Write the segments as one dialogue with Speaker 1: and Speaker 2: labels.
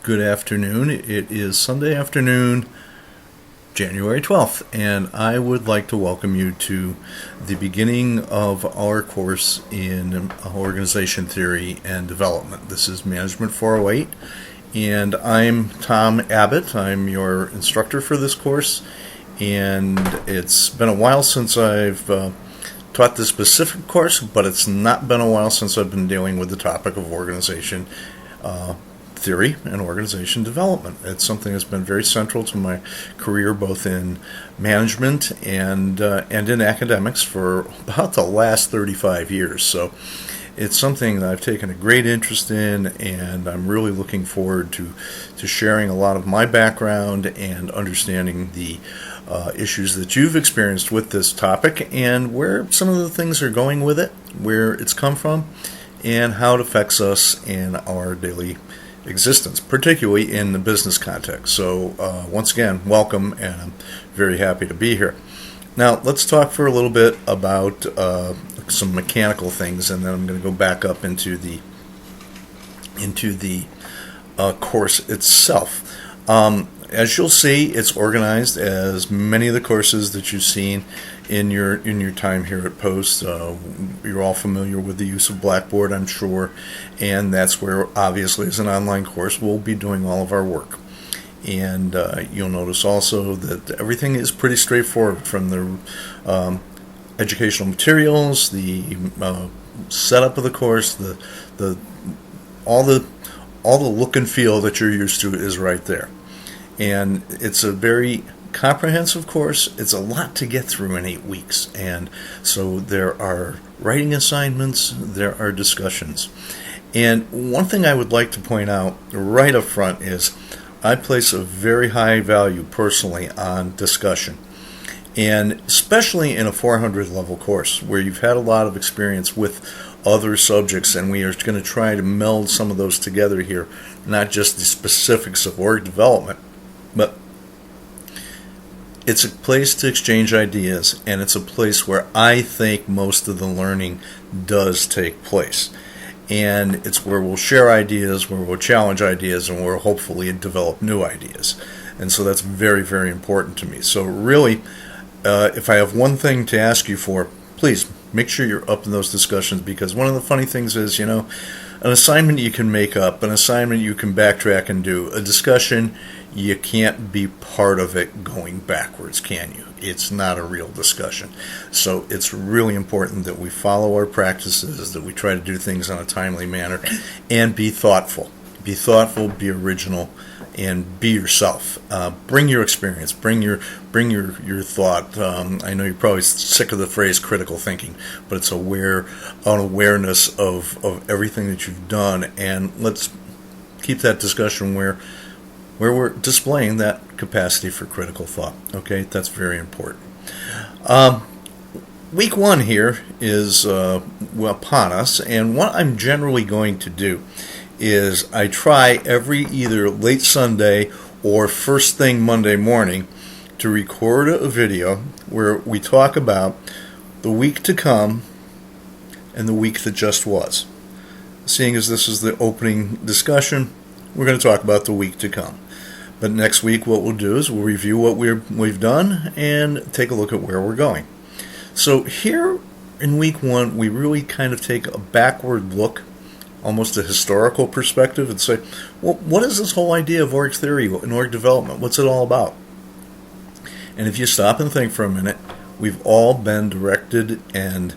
Speaker 1: Good afternoon. It is Sunday afternoon, January 12th, and I would like to welcome you to the beginning of our course in organization theory and development. This is Management 408, and I'm Tom Abbott. I'm your instructor for this course, and it's been a while since I've taught this specific course, but it's not been a while since I've been dealing with the topic of organization theory and organization development. It's something that's been very central to my career, both in management and in academics for about the last 35 years. So it's something that I've taken a great interest in, and I'm really looking forward to sharing a lot of my background and understanding the issues that you've experienced with this topic and where some of the things are going with it, where it's come from, and how it affects us in our daily existence, particularly in the business context. So once again, welcome, and I'm very happy to be here. Now, let's talk for a little bit about some mechanical things, and then I'm going to go back up into the course itself. As you'll see, it's organized as many of the courses that you've seen in your time here at Post. You're all familiar with the use of Blackboard, I'm sure, and that's where, obviously, as an online course, we'll be doing all of our work. And you'll notice also that everything is pretty straightforward, from the educational materials, the setup of the course, all the look and feel that you're used to is right there. And it's a very comprehensive course. It's a lot to get through in 8 weeks. And so there are writing assignments, there are discussions. And one thing I would like to point out right up front is I place a very high value personally on discussion. And especially in a 400 level course where you've had a lot of experience with other subjects, and we are going to try to meld some of those together here, not just the specifics of org development, but it's a place to exchange ideas, and it's a place where I think most of the learning does take place. And it's where we'll share ideas, where we'll challenge ideas, and where we'll hopefully develop new ideas. And so that's very, very important to me. So really, if I have one thing to ask you for, please make sure you're up in those discussions, because one of the funny things is, an assignment you can make up, an assignment you can backtrack and do, a discussion, you can't be part of it going backwards, can you? It's not a real discussion. So it's really important that we follow our practices, that we try to do things in a timely manner, and be thoughtful. Be thoughtful, be original, and be yourself. Bring your experience, bring your thought. I know you're probably sick of the phrase critical thinking, but it's an awareness of everything that you've done, and let's keep that discussion where we're displaying that capacity for critical thought. Okay, that's very important. Week 1 here is upon us, and what I'm generally going to do is I try every either late Sunday or first thing Monday morning to record a video where we talk about the week to come and the week that just was. Seeing as this is the opening discussion, we're going to talk about the week to come. But next week what we'll do is we'll review what we've done and take a look at where we're going. So here in week 1, we really kind of take a backward look, almost a historical perspective, and say, well, what is this whole idea of org theory and org development? What's it all about? And if you stop and think for a minute, we've all been directed and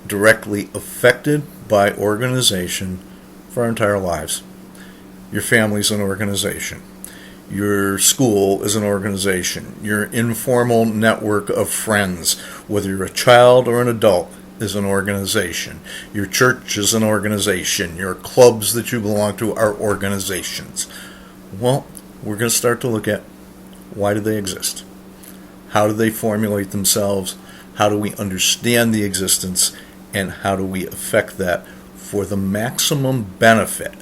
Speaker 1: directly affected by organization for our entire lives. Your family's an organization. Your school is an organization. Your informal network of friends, whether you're a child or an adult, is an organization. Your church is an organization. Your clubs that you belong to are organizations. Well, we're going to start to look at, why do they exist? How do they formulate themselves? How do we understand the existence? And how do we affect that for the maximum benefit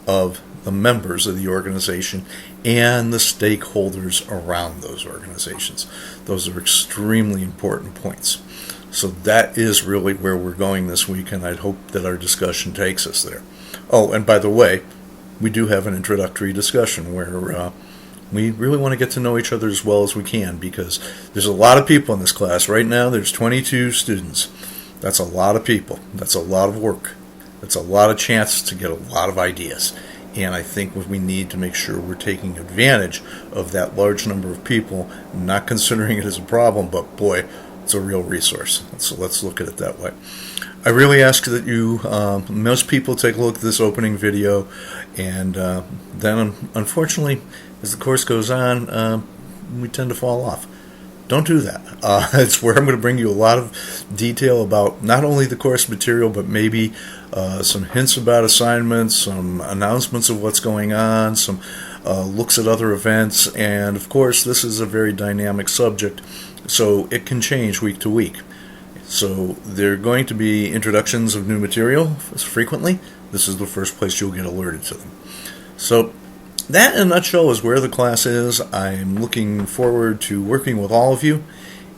Speaker 1: of the members of the organization and the stakeholders around those organizations? Those are extremely important points. So that is really where we're going this week, and I'd hope that our discussion takes us there. Oh, and by the way, we do have an introductory discussion where we really want to get to know each other as well as we can, because there's a lot of people in this class. Right now there's 22 students. That's a lot of people. That's a lot of work. That's a lot of chances to get a lot of ideas. And I think we need to make sure we're taking advantage of that large number of people, not considering it as a problem, but boy, it's a real resource. So let's look at it that way. I really ask that you, most people, take a look at this opening video, and then unfortunately, as the course goes on, we tend to fall off. Don't do that. It's where I'm going to bring you a lot of detail about not only the course material, but maybe some hints about assignments, some announcements of what's going on, some looks at other events, and of course this is a very dynamic subject, so it can change week to week. So there are going to be introductions of new material frequently. This is the first place you'll get alerted to them. So that, in a nutshell, is where the class is. I'm looking forward to working with all of you,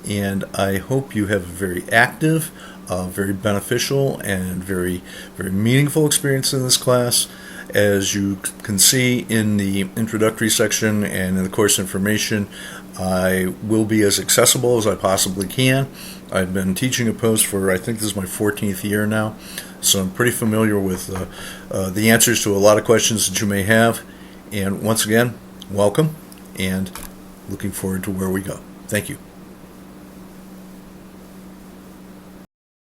Speaker 1: and I hope you have a very active, very beneficial, and very, very meaningful experience in this class. As you can see in the introductory section and in the course information, I will be as accessible as I possibly can. I've been teaching a post for, I think this is my 14th year now, so I'm pretty familiar with the answers to a lot of questions that you may have. And once again, welcome, and looking forward to where we go. Thank you.